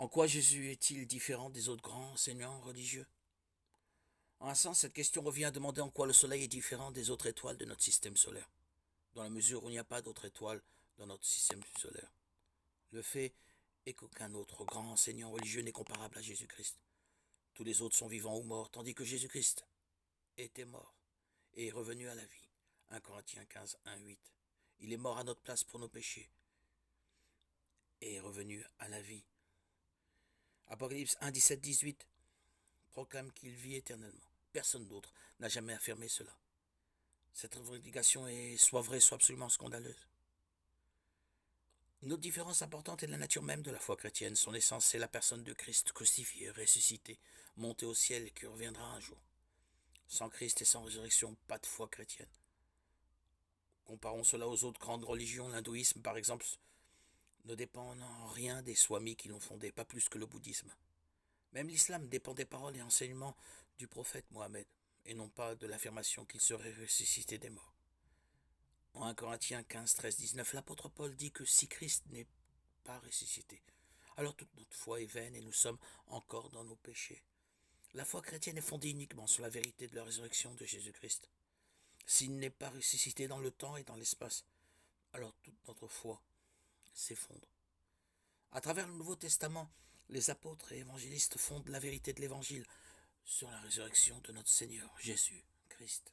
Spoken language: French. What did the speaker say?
En quoi Jésus est-il différent des autres grands enseignants religieux? En un sens, cette question revient à demander en quoi le Soleil est différent des autres étoiles de notre système solaire, dans la mesure où il n'y a pas d'autres étoiles dans notre système solaire. Le fait est qu'aucun autre grand enseignant religieux n'est comparable à Jésus-Christ. Tous les autres sont vivants ou morts, tandis que Jésus-Christ était mort et est revenu à la vie. 1 Corinthiens 15, 1, 8. Il est mort à notre place pour nos péchés et est revenu à la vie. Apocalypse 1, 17, 18 proclame qu'il vit éternellement. Personne d'autre n'a jamais affirmé cela. Cette revendication est soit vraie, soit absolument scandaleuse. Une autre différence importante est la nature même de la foi chrétienne. Son essence, c'est la personne de Christ crucifié, ressuscité, monté au ciel et qui reviendra un jour. Sans Christ et sans résurrection, pas de foi chrétienne. Comparons cela aux autres grandes religions. L'hindouisme, par exemple, ne dépend en rien des swamis qui l'ont fondé, pas plus que le bouddhisme. Même l'islam dépend des paroles et enseignements du prophète Mohammed, et non pas de l'affirmation qu'il serait ressuscité des morts. En 1 Corinthiens 15, 13, 19, l'apôtre Paul dit que si Christ n'est pas ressuscité, alors toute notre foi est vaine et nous sommes encore dans nos péchés. La foi chrétienne est fondée uniquement sur la vérité de la résurrection de Jésus-Christ. S'il n'est pas ressuscité dans le temps et dans l'espace, alors toute notre foi s'effondre. À travers le Nouveau Testament, les apôtres et évangélistes fondent la vérité de l'Évangile sur la résurrection de notre Seigneur Jésus-Christ.